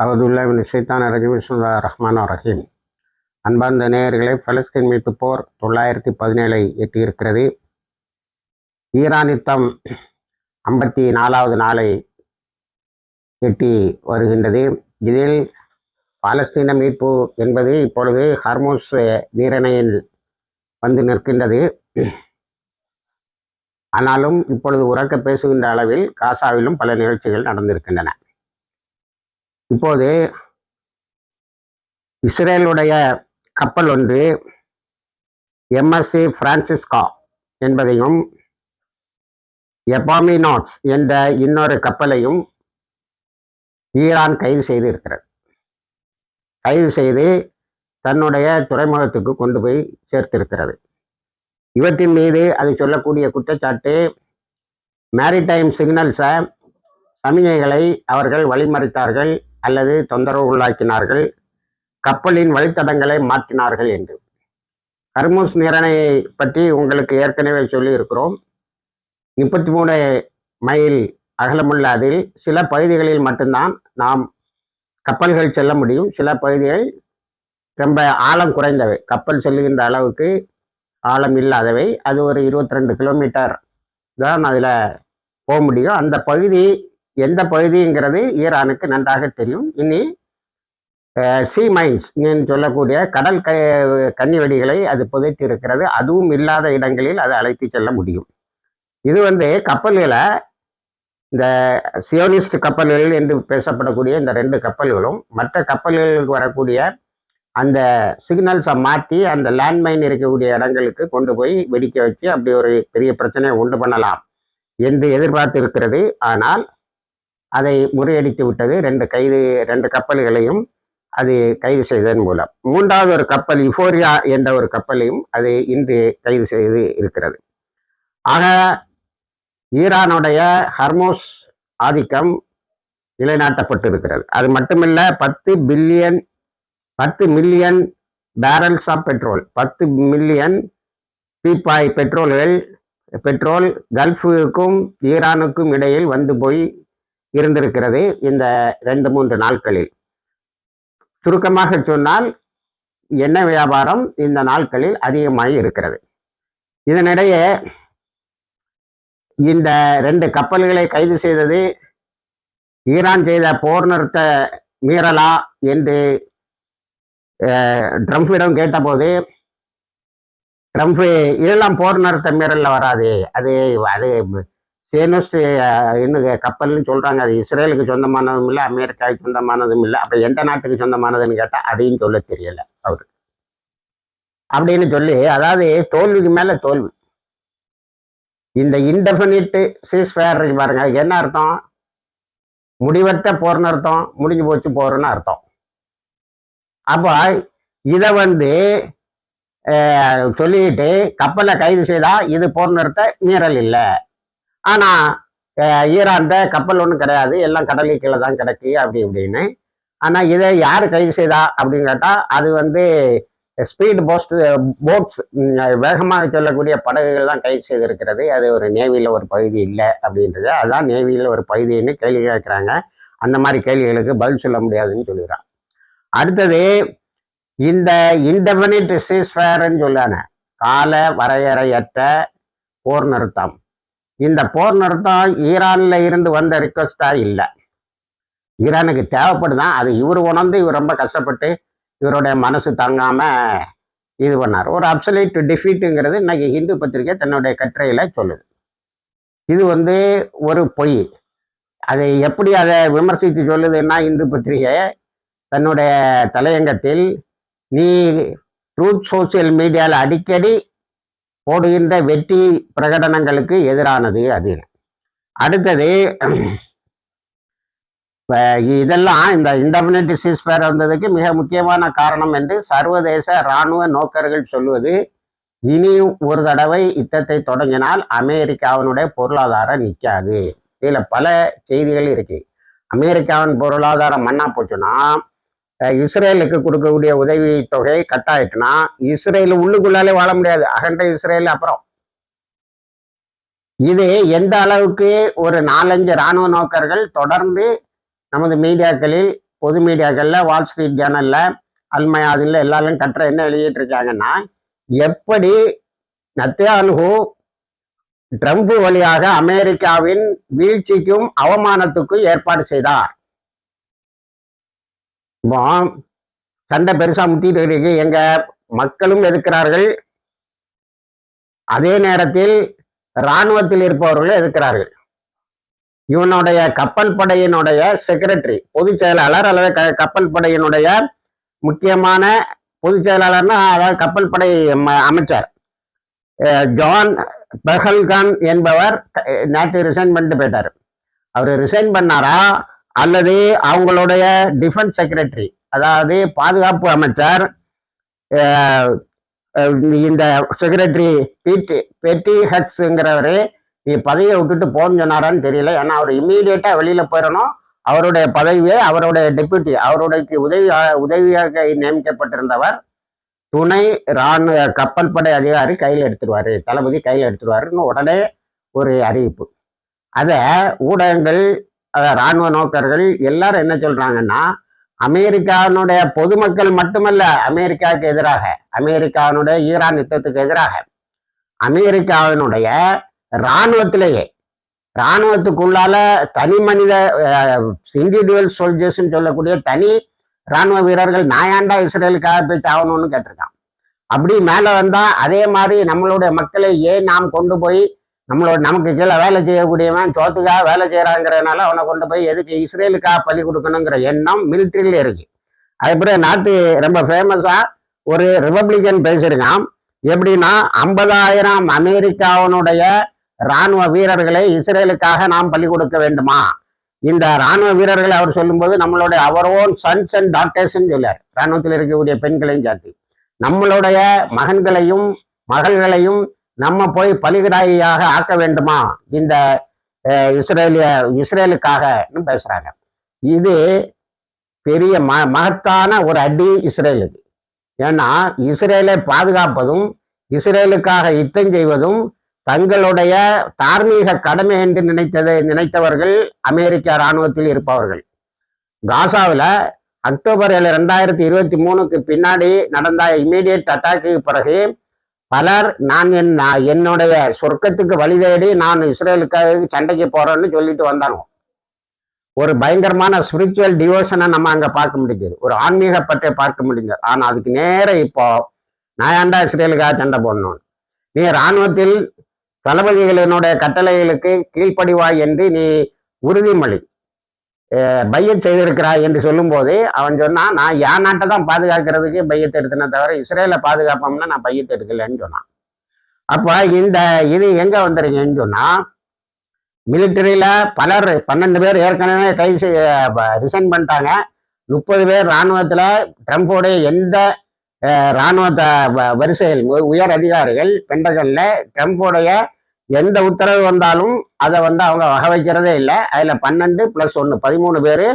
அவுதுல்லாஹி மினஷ் ஷைத்தானிர் ரஜீம். பிஸ்மில்லாஹிர் ரஹ்மானிர் ரஹீம். அன்பார்ந்த நேயர்களே, பலஸ்தீன் மீட்பு போர் 917 எட்டியிருக்கிறது. ஈரான் யுத்தம் 54வது நாளை எட்டி வருகின்றது. இதில் பாலஸ்தீன மீட்பு என்பது இப்பொழுது ஹர்முஸ் நீரிணையில் வந்து நிற்கின்றது. ஆனாலும் இப்பொழுது உரக்க பேசுகின்ற அளவில் காசாவிலும் பல நிகழ்ச்சிகள் நடந்திருக்கின்றன. இப்போது இஸ்ரேலுடைய கப்பல் ஒன்று எம்எஸ்சி பிரான்சிஸ்கா என்பதையும் எபாமினாட்ஸ் என்ற இன்னொரு கப்பலையும் ஈரான் கைது செய்து இருக்கிறது. கைது செய்து தன்னுடைய துறைமுகத்துக்கு கொண்டு போய் சேர்த்திருக்கிறது. இவற்றின் மீது அது சொல்லக்கூடிய குற்றச்சாட்டு, மேரிடைம் சிக்னல்ஸை, சமிகைகளை அவர்கள் வழிமறித்தார்கள் அல்லது தொந்தரவு உள்ளாக்கினார்கள், கப்பலின் வழித்தடங்களை மாற்றினார்கள் என்று. ஹர்முஸ் நீரிணையை பற்றி உங்களுக்கு ஏற்கனவே சொல்லி இருக்கிறோம். 33 மைல் அகலமுள்ள அதில் சில பகுதிகளில் மட்டும்தான் நாம் கப்பல்கள் செல்ல முடியும். சில பகுதிகள் ரொம்ப ஆழம் குறைந்தவை, கப்பல் செல்லுகின்ற அளவுக்கு ஆழம் இல்லாதவை. அது ஒரு 22 கிலோமீட்டர் தான் அதில் போக முடியும். அந்த பகுதி எந்த பகுதிங்கிறது ஈரானுக்கு நன்றாக தெரியும். இனி சி மைன்ஸ் சொல்லக்கூடிய கடல் கன்னி வெடிகளை அது புதைத்து இருக்கிறது. அதுவும் இல்லாத இடங்களில் அதை அழைத்து செல்ல முடியும். இது கப்பல்களை, இந்த சியோனிஸ்ட் கப்பல்கள் என்று பேசப்படக்கூடிய இந்த 2 கப்பல்களும் மற்ற கப்பல்களுக்கு வரக்கூடிய அந்த சிக்னல்ஸை மாற்றி அந்த லேண்ட்மைன் இருக்கக்கூடிய இடங்களுக்கு கொண்டு போய் வெடிக்க வச்சு அப்படி ஒரு பெரிய பிரச்சனையை உண்டு பண்ணலாம் என்று எதிர்பார்த்து இருக்கிறது. ஆனால் அதை முறியடித்து விட்டது. 2 கப்பல்களையும் அது கைது செய்ததன் மூலம். 3வது ஒரு கப்பல் யுஃபோரியா என்ற ஒரு கப்பலையும் அது இன்று கைது செய்து இருக்கிறது. ஆக ஈரானுடைய ஹர்முஸ் ஆதிக்கம் நிலைநாட்டப்பட்டிருக்கிறது. அது மட்டுமில்ல, 10 million barrels of petrol, 10 million பீப்பாய் பெட்ரோல் கல்ஃபுக்கும் ஈரானுக்கும் இடையில் வந்து போய் இருந்திருக்கிறது இந்த 2-3 நாட்களில். சுருக்கமாக சொன்னால் எண்ணெய் வியாபாரம் இந்த நாட்களில் அதிகமாகி இருக்கிறது. இதனிடையே இந்த 2 கப்பல்களை கைது செய்தது ஈரான் செய்த போர் நிறுத்த மீறலா என்று ட்ரம்பிடம் கேட்டபோது, ட்ரம்ப் இதெல்லாம் போர் நிறுத்த மீறல்ல வராது, அது சேனோஸ்ட் இன்னும் கப்பல்னு சொல்றாங்க, அது இஸ்ரேலுக்கு சொந்தமானதும் இல்லை, அமெரிக்காவுக்கு சொந்தமானதும் இல்லை, அப்ப எந்த நாட்டுக்கு சொந்தமானதுன்னு கேட்டா அதையும் சொல்ல தெரியல அவரு அப்படின்னு சொல்லி, அதாவது தோல்விக்கு மேல தோல்வி. இந்த இன்டெஃபினிட் சீஸ்ஃபயர் பாருங்க, என்ன அர்த்தம்? முடிவற்ற போர்னு அர்த்தம், முடிஞ்சு போச்சு போர்னு அர்த்தம். அப்ப இதை சொல்லிட்டு கப்பலை கைது செய்தா இது போர் நிறுத்த மீறல் இல்லை. ஆனா ஈரான்ட கப்பல் ஒன்றும் கிடையாது, எல்லாம் கடலுக்கு கீழே தான் கிடக்கு அப்படி இப்படின்னு. ஆனா இதை யாரு கைது செய்தா அப்படின்னு கேட்டா, அது ஸ்பீட் போட்ஸ், வேகமாக செல்லக்கூடிய படகுகள் தான் கைது செய்திருக்கிறது. அது ஒரு நேவியில ஒரு பகுதி இல்லை அப்படின்றது. அதுதான் நேவியில ஒரு பகுதின்னு கேள்வி கேட்கிறாங்க. அந்த மாதிரி கேள்விகளுக்கு பதில் சொல்ல முடியாதுன்னு சொல்லிடுறான். அடுத்தது, இந்த இன்டெஃபினிட் சீஸ்ஃபயர்ன்னு சொல்லான கால வரையறையற்ற போர் நிறுத்தம். இந்த போர் நிறுத்தம் ஈரான்ல இருந்து வந்த ரிக்வஸ்டா இல்லை, ஈரானுக்கு தேவைப்படுதான். அது இவர் உணர்ந்து இவர் ரொம்ப கஷ்டப்பட்டு இவருடைய மனசு தாங்காம இது பண்ணார். ஒரு அப்சல்யூட் டிஃபீட்டுங்கிறது இன்னைக்கு ஹிந்து பத்திரிகை தன்னுடைய கட்டுரையில சொல்லுது. இது ஒரு பொய். அதை எப்படி அதை விமர்சித்து சொல்லுதுன்னா, இந்து பத்திரிகை தன்னுடைய தலையங்கத்தில், நீ ட்ரூத் சோசியல் மீடியாவில் அடிக்கடி போடுகின்ற வெற்றி பிரகடனங்களுக்கு எதிரானது அது. அடுத்தது, இதெல்லாம் இந்த இன்டெஃபினிட் சீஸ்ஃபயர் வந்ததுக்கு மிக முக்கியமான காரணம் என்று சர்வதேச இராணுவ நோக்கர்கள் சொல்வது, இனியும் ஒரு தடவை யுத்தத்தை தொடங்கினால் அமெரிக்காவினுடைய பொருளாதாரம் நிற்காது. இதுல பல செய்திகள் இருக்கு. அமெரிக்காவின் பொருளாதாரம் மண்ணா போச்சுன்னா, இஸ்ரேலுக்கு கொடுக்கக்கூடிய உதவி தொகை கட் ஆயிட்டுனா, இஸ்ரேல் உள்ளுக்குள்ளாலே வாழ முடியாது, அகண்ட இஸ்ரேல். அப்புறம் இது எந்த அளவுக்கு ஒரு 4-5 இராணுவ நோக்கர்கள் தொடர்ந்து நமது மீடியாக்களில் பொது மீடியாக்களில், வால் ஸ்ட்ரீட் ஜேர்னலில், அல்மயாதில் எல்லாரும் கட்டுரை என்ன எழுதிட்டு இருக்காங்கன்னா, எப்படி நத்தியான்ஹூ ட்ரம்ப் வழியாக அமெரிக்காவின் வீழ்ச்சிக்கும் அவமானத்துக்கும் ஏற்பாடு செய்தார். இப்போ சண்டை பெருசா முத்திட்டு இருக்கு. எங்க மக்களும் எதிர்க்கிறார்கள், அதே நேரத்தில் இராணுவத்தில் இருப்பவர்களும் எதிர்க்கிறார்கள். இவனுடைய கப்பல் படையினுடைய செக்ரட்டரி, பொதுச் செயலாளர் அல்லது கப்பல் படையினுடைய முக்கியமான பொதுச் செயலாளர்னா அதாவது கப்பல் படை அமைச்சர் ஜான் பெஹல்கான் என்பவர் நேற்று ரிசைன் பண்ணிட்டு போயிட்டாரு. அவர் ரிசைன் பண்ணாரா அல்லது அவங்களுடைய டிஃபென்ஸ் செக்ரட்டரி அதாவது பாதுகாப்பு அமைச்சர் இந்த செக்ரட்டரி பெட்டி ஹட்ஸ்ங்கிறவரு நீ பதவியை விட்டுட்டு போன்னு சொன்னாரான்னு தெரியல. ஏன்னா அவர் இம்மீடியட்டா வெளியில போயிடணும். அவருடைய பதவியை அவருடைய டெப்யூட்டி அவருடைய உதவியாக நியமிக்கப்பட்டிருந்தவர் துணை இராணுவ கப்பல் படை அதிகாரி கையில் எடுத்துருவாரு, தளபதி கையில் எடுத்துருவாருன்னு உடனே ஒரு அறிவிப்பு. அதை ஊடகங்கள் இராணுவ நோக்கர்கள் எல்லாரும் என்ன சொல்றாங்கன்னா, அமெரிக்காவினுடைய பொதுமக்கள் மட்டுமல்ல அமெரிக்காவுக்கு எதிராக, அமெரிக்காவினுடைய ஈரான் யுத்தத்துக்கு எதிராக அமெரிக்காவினுடைய இராணுவத்திலேயே இராணுவத்துக்குள்ளால தனி மனித இண்டிவிஜுவல் சோல்ஜர்ஸ்ன்னு சொல்லக்கூடிய தனி இராணுவ வீரர்கள் நாயாண்டா இஸ்ரேலுக்காக போய் ஆகணும்னு கேட்டிருக்கான். அப்படி மேல வந்தா அதே மாதிரி நம்மளுடைய மக்களை ஏன் நாம் கொண்டு போய் நமக்கு கீழே வேலை செய்யக்கூடியவன் சோத்துக்காக வேலை செய்யறாங்கிறதுனால அவனை கொண்டு போய் எதுக்கு இஸ்ரேலுக்காக பலி கொடுக்கணுங்கிற எண்ணம் மிலிட்ரியில இருக்கு. அதுக்கப்புறம் நாட்டு ரொம்ப ஃபேமஸா ஒரு ரிபப்ளிகன் பேசியிருக்கான். எப்படின்னா 50,000 அமெரிக்காவினுடைய இராணுவ வீரர்களை இஸ்ரேலுக்காக நாம் பலி கொடுக்க வேண்டுமா? இந்த இராணுவ வீரர்களை அவர் சொல்லும்போது நம்மளுடைய அவர் ஓன் சன்ஸ் அண்ட் டாக்டர்ஸ் சொல்லார், இராணுவத்தில் இருக்கக்கூடிய பெண்களையும் சேர்த்து நம்மளுடைய மகன்களையும் மகள்களையும் நம்ம போய் பலிகடாயியாக ஆக்க வேண்டுமா இந்த இஸ்ரேலுக்காகன்னு பேசுறாங்க. இது பெரிய மகத்தான ஒரு அடி இஸ்ரேலுக்கு. ஏன்னா இஸ்ரேலை பாதுகாப்பதும் இஸ்ரேலுக்காக யுத்தம் செய்வதும் தங்களுடைய தார்மீக கடமை என்று நினைத்தவர்கள் அமெரிக்க இராணுவத்தில் இருப்பவர்கள். காசாவில் அக்டோபர் 7, 2023 பின்னாடி நடந்த இம்மீடியட் அட்டாக்கு பிறகு பலர் என்னுடைய சொர்க்கத்துக்கு வழி தேடி நான் இஸ்ரேலுக்காக சண்டைக்கு போறேன்னு சொல்லிட்டு வந்தாங்க. ஒரு பயங்கரமான ஸ்பிரிச்சுவல் டிவோஷனை நம்ம அங்க பார்க்க முடியுது, ஒரு ஆன்மீக பற்றை பார்க்க முடியுது. ஆனா அதுக்கு நேர இப்போ நான் ஏன்டா இஸ்ரேலுக்காக சண்டை போடணும், நீ இராணுவத்தில் தளபதிகளினுடைய கட்டளைகளுக்கு கீழ்ப்படிவாய் என்று நீ உறுதிமொழி பையத் செய்திருக்கிறாய் என்று சொல்லும் போது அவன் சொன்னான், நான் என் நாட்டை தான் பாதுகாக்கிறதுக்கு பையத்தை எடுத்தனே தவிர இஸ்ரேலை பாதுகாப்போம்னா நான் பையத்தை எடுக்கலன்னு சொன்னான். அப்ப இந்த இது எங்க வந்துருங்கன்னு சொன்னா, மிலிட்டரியில பலர் 12 பேர் ஏற்கனவே ரிசைன் பண்ணிட்டாங்க. 30 பேர் இராணுவத்துல ட்ரம்போடைய எந்த இராணுவ வரிசையில் உயர் அதிகாரிகள் பெண்டகன்ல ட்ரம்போடைய எந்த உத்தரவு வந்தாலும் அதை அவங்க வகை வைக்கிறதே இல்லை. அதுல 12 + 1 13 பேர்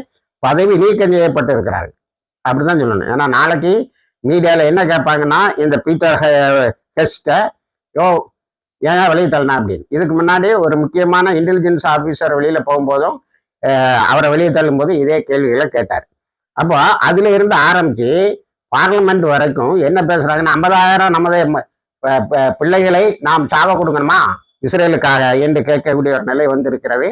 பதவி நீக்கம் செய்யப்பட்டு இருக்கிறார்கள். அப்படிதான் சொல்லணும். ஏன்னா நாளைக்கு மீடியால என்ன கேட்பாங்கன்னா, இந்த பீட்டர் ஹெஸ்ட ஏன் வெளியே தள்ளனா அப்படின்னு. இதுக்கு முன்னாடி ஒரு முக்கியமான இன்டெலிஜென்ஸ் ஆபீசர் வெளியில போகும்போதும் அவரை வெளியே தள்ளும் போது இதே கேள்விகளை கேட்டார். அப்போ அதுல இருந்து ஆரம்பிச்சு பார்லிமெண்ட் வரைக்கும் என்ன பேசுறாங்கன்னா, 50,000 நமது பிள்ளைகளை நாம் சாவ கொடுக்கணுமா இஸ்ரேலுக்காக என்று கேட்கக்கூடிய ஒரு நிலை வந்திருக்கிறது.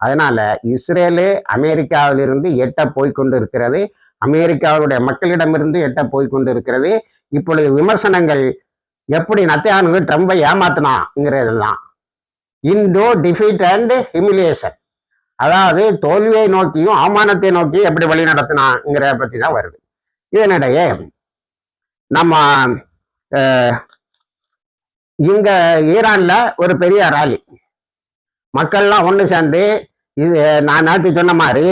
அதனால இஸ்ரேலு அமெரிக்காவிலிருந்து எட்ட போய்கொண்டு இருக்கிறது, அமெரிக்காவுடைய மக்களிடமிருந்து எட்ட போய்கொண்டு இருக்கிறது. இப்பொழுது விமர்சனங்கள் எப்படி நத்தையானு ட்ரம்பை ஏமாத்தினாங்கிறதுதான் இண்டோ டிஃபீட் அண்ட் ஹிமிலியேஷன், அதாவது தோல்வியை நோக்கியும் அவமானத்தை நோக்கியும் எப்படி வழி நடத்தினாங்கிறத பத்தி தான் வருது. இதனிடையே நம்ம இங்க ஈரான்ல ஒரு பெரிய ராலி, மக்கள்லாம் ஒன்று சேர்ந்து இது நான் நேற்று சொன்ன மாதிரி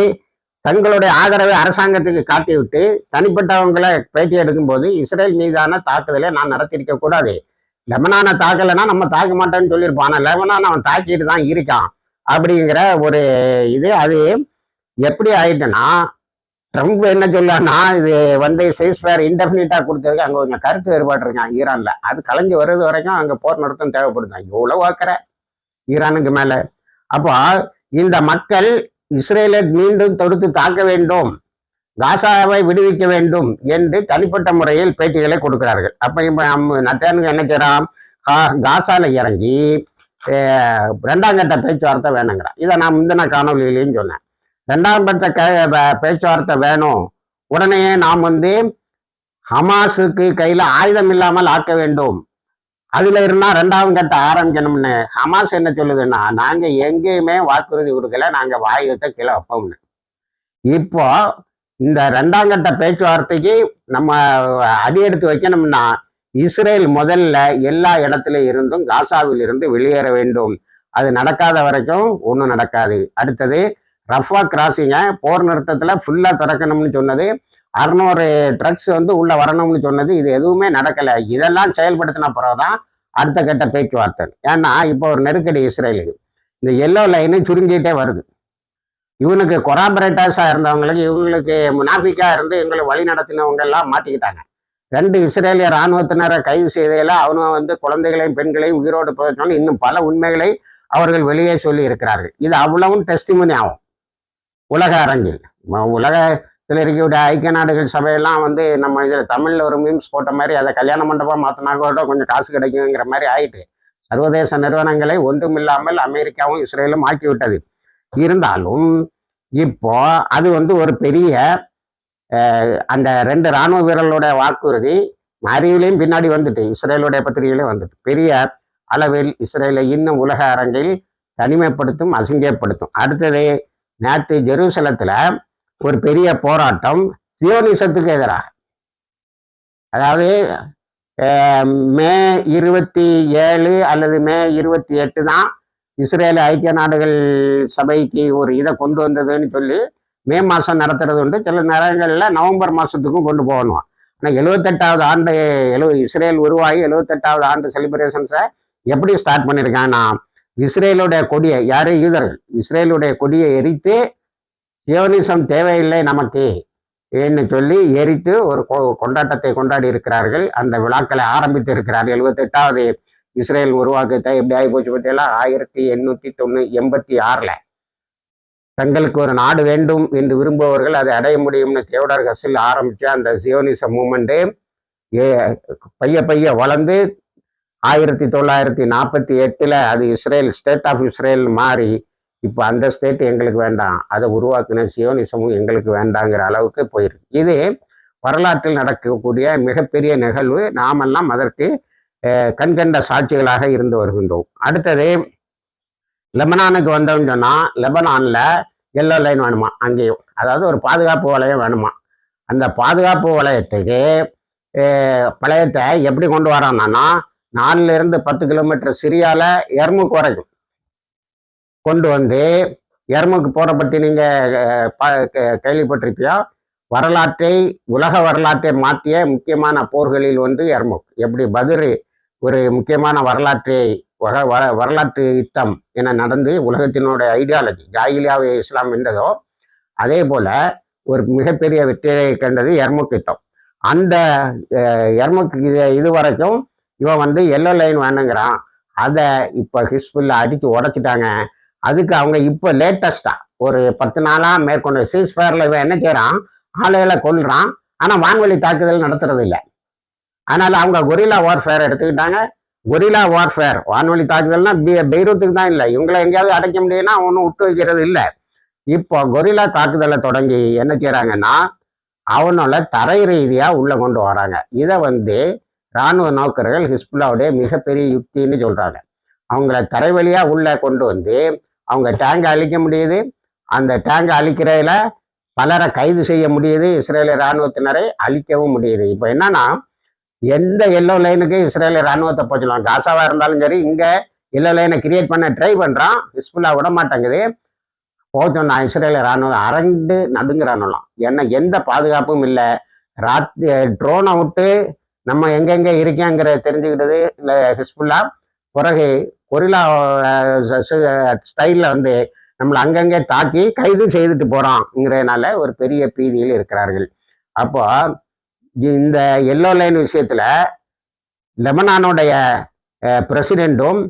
தங்களுடைய ஆதரவை அரசாங்கத்துக்கு காட்டி விட்டு தனிப்பட்டவங்களை பேட்டி எடுக்கும் போது இஸ்ரேல் மீதான தாக்குதலை நான் நடத்திருக்க கூடாது, லெபனானை தாக்கலைன்னா நம்ம தாக்க மாட்டேன்னு சொல்லியிருப்பான். ஆனால் லெபனான் அவன் தாக்கிட்டு தான் இருக்கான் அப்படிங்கிற ஒரு இது. அது எப்படி ஆயிட்டுன்னா, ட்ரம்ப் என்ன சொல்லான்னா, இது சைஸ்ஃபயர் இன்டெஃபினிட்டா கொடுத்ததுக்கு அங்கே கொஞ்சம் கருத்து வேறுபாடு இருக்கான் ஈரான்ல. அது கலைஞ்சு வருது வரைக்கும் அங்கே போர் நிறுத்தம் தேவைப்படுதான். எவ்வளவு வாக்குற ஈரானுக்கு மேல. அப்போ இந்த மக்கள் இஸ்ரேலை மீண்டும் தொடுத்து தாக்க வேண்டும் காசாவை விடுவிக்க வேண்டும் என்று தனிப்பட்ட முறையில் பேட்டிகளை கொடுக்கிறார்கள். அப்ப இப்ப நத்தனுக்கு என்ன செய்யறான், காசால இறங்கி 2ஆம் கட்ட பேச்சுவார்த்தை வேணுங்கிறான். இதை நான் முந்தின காணொலியிலையும் சொன்னேன். 2ஆம் கட்ட பேச்சுவார்த்தை வேணும், உடனே நாம் ஹமாஸுக்கு கையில ஆயுதம் இல்லாமல் ஆக்க வேண்டும், அதுல இருந்தா 2ஆம் கட்ட ஆரம்பிக்கணும்னு. ஹமாஸ் என்ன சொல்லுதுன்னா, நாங்க எங்கேயுமே வாக்குறுதி கொடுக்கல, நாங்க ஆயுதத்தை கீழே வைப்போம்னு. இப்போ இந்த 2ஆம் கட்ட பேச்சுவார்த்தைக்கு நம்ம அடி எடுத்து வைக்கணும்னா இஸ்ரேல் முதல்ல எல்லா இடத்துல இருந்தும் காசாவில் இருந்து வெளியேற வேண்டும். அது நடக்காத வரைக்கும் ஒன்றும் நடக்காது. அடுத்தது ரஃபா கிராசிங்க போர் நிறுத்தத்துல ஃபுல்லா திறக்கணும்னு சொன்னது, 600 ட்ரக்ஸ் உள்ள வரணும்னு சொன்னது, இது எதுவுமே நடக்கல. இதெல்லாம் செயல்படுத்தின பிறகுதான் அடுத்த கட்ட பேச்சுவார்த்தை. ஏன்னா இப்போ ஒரு நெருக்கடி இஸ்ரேலுக்கு, இந்த எல்லோ லைனு சுருங்கிட்டே வருது. இவனுக்கு கொராபரேட்டர்ஸா இருந்தவங்களுக்கு, இவங்களுக்கு முனாஃபிக்கா இருந்து எங்களை வழி நடத்தினவங்க எல்லாம் மாட்டிக்கிட்டாங்க. 2 இஸ்ரேலிய இராணுவத்தினரை கைது செய்ததில் அவனும் குழந்தைகளையும் பெண்களையும் உயிரோடு புதைச்சோன்னு இன்னும் பல உண்மைகளை அவர்கள் வெளியே சொல்லி இருக்கிறார்கள். இது அவ்வளவும் டெஸ்டிமனி ஆகும் உலக அரங்கில். உலகத்தில் இருக்கக்கூடிய ஐக்கிய நாடுகள் சபையெல்லாம் நம்ம இதில் தமிழில் ஒரு மீம்ஸ் போட்ட மாதிரி அதை கல்யாண மண்டபம் மாற்றினா கூட கொஞ்சம் காசு கிடைக்குங்கிற மாதிரி ஆயிட்டு சர்வதேச நிறுவனங்களை ஒன்றுமில்லாமல் அமெரிக்காவும் இஸ்ரேலும் ஆக்கிவிட்டது. இருந்தாலும் இப்போ அது ஒரு பெரிய அந்த 2 இராணுவ வீரர்களுடைய வாக்குறுதி அறிவிலையும் பின்னாடி வந்துட்டு, இஸ்ரேலுடைய பத்திரிகையிலையும் வந்துட்டு, பெரிய அளவில் இஸ்ரேலை இன்னும் உலக அரங்கில் தனிமைப்படுத்தும், அசிங்கப்படுத்தும். அடுத்தது நேற்று ஜெருசலத்துல ஒரு பெரிய போராட்டம் சியோனிசத்துக்கு எதிராக. அதாவது மே 27 அல்லது மே 28 தான் இஸ்ரேல் ஐக்கிய நாடுகள் சபைக்கு ஒரு இதை கொண்டு வந்ததுன்னு சொல்லி மே மாதம் நடத்துறது உண்டு. சில நேரங்களில் நவம்பர் மாதத்துக்கும் கொண்டு போகணும். ஆனால் 78வது ஆண்டு இஸ்ரேல் உருவாகி 78வது ஆண்டு செலிப்ரேஷன்ஸை எப்படி ஸ்டார்ட் பண்ணியிருக்காங்கன்னா, இஸ்ரேலுடைய கொடியை, யாரு யூதர்கள், இஸ்ரேலுடைய கொடியை எரித்து சியோனிசம் தேவையில்லை நமக்கு என்று சொல்லி எரித்து ஒரு கொண்டாட்டத்தை கொண்டாடி இருக்கிறார்கள். அந்த விழாக்களை ஆரம்பித்து இருக்கிறார்கள். 78வது இஸ்ரேல் உருவாக்கத்தை எப்படி ஆகி போச்சு பற்றியெல்லாம் 1886 தங்களுக்கு ஒரு நாடு வேண்டும் என்று விரும்புபவர்கள் அதை அடைய முடியும்னு தியோடர் ஹெர்சில் ஆரம்பிச்ச அந்த சியோனிச மூமெண்ட்டு பைய வளர்ந்து 1948 அது இஸ்ரேல் ஸ்டேட் ஆஃப் இஸ்ரேல் மாறி இப்போ அந்த ஸ்டேட் எங்களுக்கு வேண்டாம், அதை உருவாக்கின சியோனிசமும் எங்களுக்கு வேண்டாங்கிற அளவுக்கு போயிருக்கு. இது வரலாற்றில் நடக்கக்கூடிய மிகப்பெரிய நிகழ்வு. நாமெல்லாம் அதற்கு கண்கண்ட சாட்சிகளாக இருந்து வருகின்றோம். அடுத்தது லெபனானுக்கு வந்தோம்னு சொன்னா, லெபனான்ல எல்லோ லைன் வேணுமா, அங்கேயும் அதாவது ஒரு பாதுகாப்பு வளையம் வேணுமா. அந்த பாதுகாப்பு வளையத்துக்கு வளையத்தை எப்படி கொண்டு வரோம்னா, 4 to 10 கிலோமீட்டர் சிரியால எர்முக் வரைக்கும் கொண்டு எர்முக் போற பற்றி நீங்க கேள்விப்பட்டிருப்பியா. உலக வரலாற்றை மாற்றிய முக்கியமான போர்களில் ஒன்று எர்முக். எப்படி பத்ரு ஒரு முக்கியமான வரலாற்று யுத்தம் என நடந்து உலகத்தினுடைய ஐடியாலஜி ஜாகிலியாவை இஸ்லாம் வென்றதோ, அதே போல ஒரு மிகப்பெரிய வெற்றியை கண்டது எர்முக் யுத்தம். அந்த எர்முக் இது வரைக்கும் இவன் எல்லோ லைன் வேணுங்கிறான். அதை இப்போ ஹிஸ்புல்லா அடித்து உடைச்சிட்டாங்க. அதுக்கு அவங்க இப்போ லேட்டஸ்டா ஒரு 10 நாளா மேற்கொண்டு சீஸ்ஃபயர்ல இவன் என்ன செய்யறான், ஆலைகளை கொல்றான், ஆனால் வான்வெளி தாக்குதல் நடத்துறது இல்லை. அதனால அவங்க கொரில்லா வார்ஃபேர் எடுத்துக்கிட்டாங்க. கொரில்லா வார்ஃபேர் வான்வெளி தாக்குதல்னா பெய்ரூத்துக்கு தான் இல்லை, இவங்களை எங்கேயாவது அடைக்க முடியும்னா ஒன்றும் விட்டு வைக்கிறது இல்லை. இப்போ கொரில்லா தாக்குதலை தொடங்கி என்ன செய்யறாங்கன்னா, அவனோட தரை ரீதியா உள்ள கொண்டு வராங்க. இதை இராணுவ நோக்கர்கள் ஹிஸ்புல்லாவுடைய மிகப்பெரிய யுக்தின்னு சொல்றாங்க. அவங்கள தரை வழியா உள்ள கொண்டு அவங்க டேங்கை அழிக்க முடியுது. அந்த டேங்கை அழிக்கிறதுல பலரை கைது செய்ய முடியுது, இஸ்ரேலிய இராணுவத்தினரை அழிக்கவும் முடியுது. இப்போ என்னன்னா, எந்த எல்லோ லைனுக்கு இஸ்ரேலிய இராணுவத்தை போச்சலாம், காசாவா இருந்தாலும் சரி, இங்க எல்லோ லைனை கிரியேட் பண்ண ட்ரை பண்றான், ஹிஸ்புல்லா விட மாட்டேங்குது. போச்சோன்னா இஸ்ரேலிய இராணுவம் அரண்டு நடுங்கிறானலாம். ஏன்னா எந்த பாதுகாப்பும் இல்லை. ட்ரோனை விட்டு நம்ம எங்கெங்க இருக்கேங்கிறத தெரிஞ்சுக்கிட்டது இல்லை ஹிஸ்புல்லா. பிறகு கொரில்லா ஸ்டைலில் நம்மளை அங்கங்கே தாக்கி கைது செய்துட்டு போறாங்கிறதுனால ஒரு பெரிய பீதியில் இருக்கிறார்கள். அப்போ இந்த எல்லோ லைன் விஷயத்துல லெபனானுடைய பிரசிடென்ட்டும்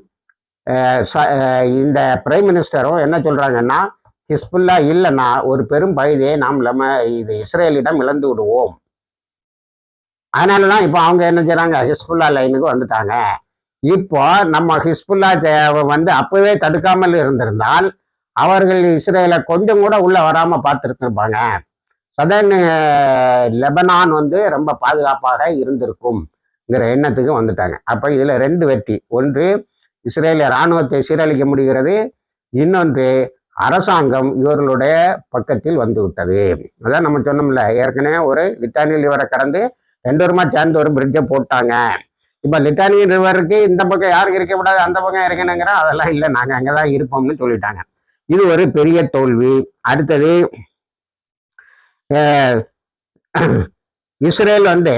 இந்த பிரைம் மினிஸ்டரும் என்ன சொல்றாங்கன்னா, ஹிஸ்புல்லா இல்லைன்னா ஒரு பெரும் பகுதியை நாம் இது இஸ்ரேலிடம் இழந்து விடுவோம். அதனாலதான் இப்போ அவங்க என்ன செய்றாங்க, ஹிஸ்புல்லா லைனுக்கு வந்துட்டாங்க. இப்போ நம்ம ஹிஸ்புல்லா வந்து அப்பவே தடுக்காமல் இருந்திருந்தால் அவர்கள் இஸ்ரேலை கொஞ்சம் கூட உள்ள வராம பார்த்துருப்பாங்க. சதர்ன் லெபனான் வந்து ரொம்ப பாதுகாப்பாக இருந்திருக்கும்ங்கிற எண்ணத்துக்கு வந்துட்டாங்க. அப்ப இதுல 2 வெற்றி. ஒன்று, இஸ்ரேலிய இராணுவத்தை சீரழிக்க முடிகிறது. இன்னொன்று, அரசாங்கம் இவர்களுடைய பக்கத்தில் வந்து விட்டது. அதான் நம்ம சொன்னோம்ல, ஏற்கனவே ஒரு லிட்டானி ரிவரை கடந்து 2 வருமா சேர்ந்து ஒரு பிரிட்ஜை போட்டாங்க. இப்ப லிட்டானி ரிவருக்கு இந்த பக்கம் யாருக்கு இருக்கக்கூடாது, அந்த பக்கம் இருக்கணுங்கிற அதெல்லாம் இல்லை, நாங்க அங்கதான் இருப்போம்னு சொல்லிட்டாங்க. இது ஒரு பெரிய தோல்வி. அடுத்தது, இஸ்ரேல் வந்து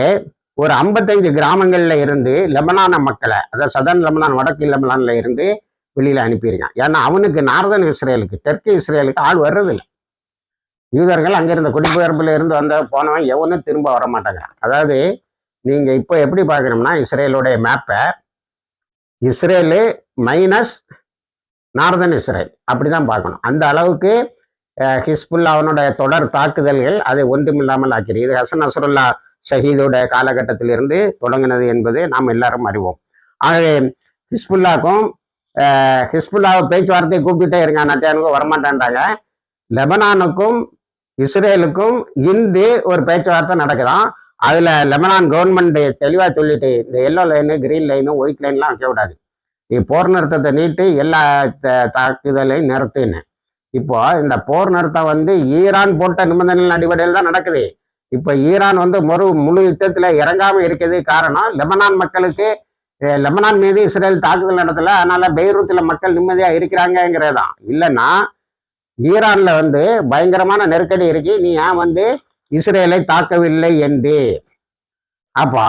ஒரு 55 கிராமங்கள்ல இருந்து லெபனான மக்களை, அதாவது சதர்ன் லெபனான், வடக்கு லெபனான்ல இருந்து வெளியில அனுப்பியிருக்கான். ஏன்னா அவனுக்கு நார்தன் இஸ்ரேலுக்கு, தெற்கு இஸ்ரேலுக்கு ஆள் வர்றதில்லை. யூதர்கள் அங்கிருந்த குடிபெயர்ப்புல இருந்து போனவன் எவனும் திரும்ப வர மாட்டாங்கிறான். அதாவது நீங்க இப்போ எப்படி பார்க்கணும்னா, இஸ்ரேலுடைய மேப்பை இஸ்ரேலு மைனஸ் நார்தன் இஸ்ரேல் அப்படிதான் பார்க்கணும். அந்த அளவுக்கு ஹிஸ்புல்லா அவனுடைய தொடர் தாக்குதல்கள் அதை ஒன்றுமில்லாமல் ஆக்கிறது. இது ஹசன் நஸ்ருல்லா ஷஹீதோட காலகட்டத்திலிருந்து தொடங்கினது என்பது நாம் எல்லாரும் அறிவோம். ஆகவே ஹிஸ்புல்லாவை பேச்சுவார்த்தை கூப்பிட்டுட்டே இருங்க, நத்தியானுக்கும் வரமாட்டேன்றாங்க. லெபனானுக்கும் இஸ்ரேலுக்கும் இன்று ஒரு பேச்சுவார்த்தை நடக்குதான். அதுல லெபனான் கவர்மெண்ட் தெளிவா சொல்லிட்டு, இந்த yellow line, green line, white லைன்லாம் வைக்க விடாது, போர் நிறுத்தத்தை நீட்டு எல்லா தாக்குதலையும் நிறுத்துன்னு. இப்போ இந்த போர் நிறுத்தம் வந்து ஈரான் போட்ட நிபந்தனைகளின் அடிப்படையில் தான் நடக்குது. இப்போ ஈரான் வந்து முழு யுத்தத்துல இறங்காம இருக்குது. காரணம், லெபனான் மக்களுக்கு, லெபனான் மீது இஸ்ரேல் தாக்குதல் நடத்தல, அதனால பெய்ரூத்துல மக்கள் நிம்மதியா இருக்கிறாங்கிறதான். இல்லைன்னா ஈரான்ல வந்து பயங்கரமான நெருக்கடி இருக்கு, நீ ஏன் வந்து இஸ்ரேலை தாக்கவில்லை என்று. அப்போ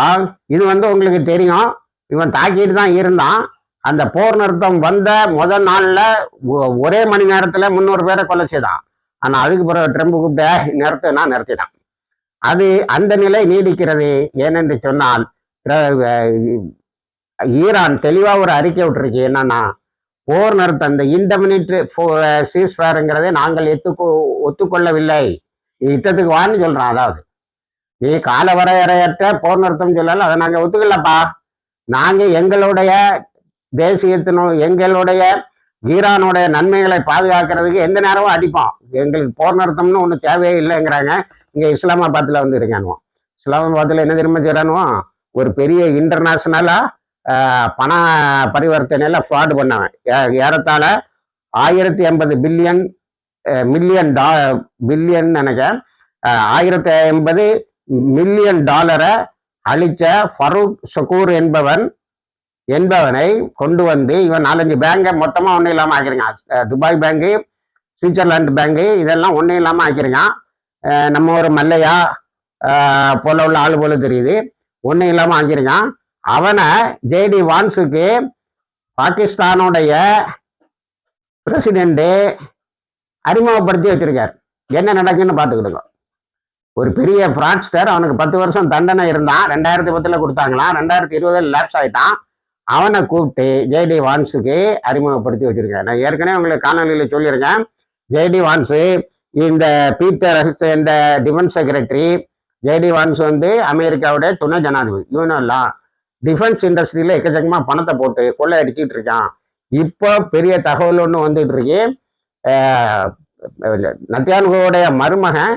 இது வந்து உங்களுக்கு தெரியும், இவன் தாக்கிட்டு தான் இருந்தான். அந்த போர் நிறுத்தம் வந்த முதல் நாள்ல ஒரே மணி நேரத்துல 300 பேரை கொலை செய்தான். ஆனா அதுக்கு பிறகு ட்ரம்ப் கூப்பிட்டு நிறுத்தினான். அது அந்த நிலை நீடிக்கிறது. ஏனென்று சொன்னால், ஈரான் தெளிவா ஒரு அறிக்கை விட்டுருக்கு. என்னன்னா, போர் நிறுத்தம், இந்த இன்டெமினிட் சீஸ்ஃபயர்ங்கிறதை நாங்கள் ஒத்துக்கொள்ளவில்லை, யுத்தத்துக்கு வான்னு சொல்றான். அதாவது நீ கால வரையறையற்ற போர் நிறுத்தம் சொல்லல, அதை நாங்க ஒத்துக்கலப்பா. நாங்க எங்களுடைய எங்களுடைய ஈரானுடைய நன்மைகளை பாதுகாக்கிறதுக்கு எந்த நேரமும் அடிப்போம், எங்களுக்கு போர் நிறுத்தம்னு ஒண்ணு தேவையே இல்லைங்கிறாங்க. இங்க இஸ்லாமாபாத்ல வந்து இருக்கானுவோம். இஸ்லாமாபாத்ல என்ன திரும்ப செய்யறானுவோம், ஒரு பெரிய இன்டர்நேஷனலா பண பரிவர்த்தனையில ஃப்ராட் பண்ணவன். ஏறத்தாழ 1080 பில்லியன் நினைக்க 1080 மில்லியன் டாலரை அளிச்ச ஃபரூக் ஷக்கூர் என்பவனை கொண்டு வந்து இவன் 4-5 பேங்கை மொத்தமா ஒன்றும் இல்லாமல் ஆக்கிருக்கான். துபாய் பேங்கு, சுவிட்சர்லாந்து பேங்கு, இதெல்லாம் ஒன்றும் இல்லாமல் ஆக்கிருக்கான். நம்ம ஒரு மல்லையா போல உள்ள ஆளு போல தெரியுது, ஒன்றும் இல்லாமல் ஆக்கிருக்கான். அவனை ஜேடி வான்ஸுக்கு பாகிஸ்தானுடைய பிரசிடென்ட் அறிமுகப்படுத்தி வச்சிருக்கார். என்ன நடக்குன்னு பார்த்துக்கிடுங்க. ஒரு பெரிய ஃப்ராட்ஸ்டர், அவனுக்கு 10 வருஷம் தண்டனை இருந்தான். 2010 கொடுத்தாங்களாம், 2020 லேப்ஸ் ஆயிட்டான். அவனை கூப்பிட்டு ஜேடி வான்ஸுக்கு அறிமுகப்படுத்தி வச்சிருக்கேன். நான் ஏற்கனவே உங்களுக்கு காணொலியில சொல்லியிருக்கேன். ஜேடி வான்ஸு, இந்த பீட்டர் இந்த டிஃபென்ஸ் செக்ரட்டரி, ஜேடி வான்ஸ் வந்து அமெரிக்காவுடைய துணை ஜனாதிபதி. இவனெல்லாம் டிஃபென்ஸ் இண்டஸ்ட்ரியில எக்கச்சக்கமா பணத்தை போட்டு கொள்ளை அடிச்சுட்டு இருக்கான். இப்போ பெரிய தகவல் ஒன்று வந்துட்டு இருக்கு. நத்தியானுடைய மருமகன்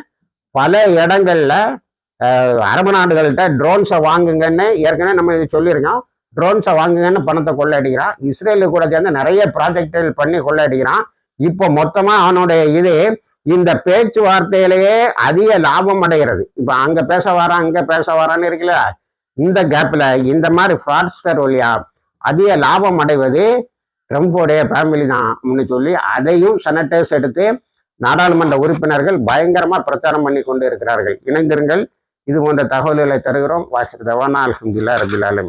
பல இடங்கள்ல அரபு நாடுகள்கிட்ட ட்ரோன்ஸை வாங்குங்கன்னு ஏற்கனவே நம்ம இது சொல்லியிருக்கோம். ட்ரோன்ஸை வாங்குங்கன்னு பணத்தை கொள்ளை அடிக்கிறான். இஸ்ரேலு கூட சேர்ந்து நிறைய ப்ராஜெக்டுகள் பண்ணி கொள்ளை அடிக்கிறான். இப்போ மொத்தமா அவனுடைய இது இந்த பேச்சுவார்த்தையிலேயே அதிக லாபம் அடைகிறது. இப்போ அங்க பேச வரான், அங்க பேச வரான்னு இருக்குல்ல, இந்த கேப்ல இந்த மாதிரி ஃப்ராட்ஸ்டர் வழியா அதிக லாபம் அடைவது ட்ரம்போடைய ஃபேமிலி தான் சொல்லி அதையும் செனட்டர்ஸ் எடுத்து நாடாளுமன்ற உறுப்பினர்கள் பயங்கரமா பிரச்சாரம் பண்ணி கொண்டு இருக்கிறார்கள். இணைந்திருங்கள், இது போன்ற தகவல்களை தருகிறோம். வாசிக்கிறதவானா அல்ஹம்துலில்லாஹ் ரபில் ஆலமீன்.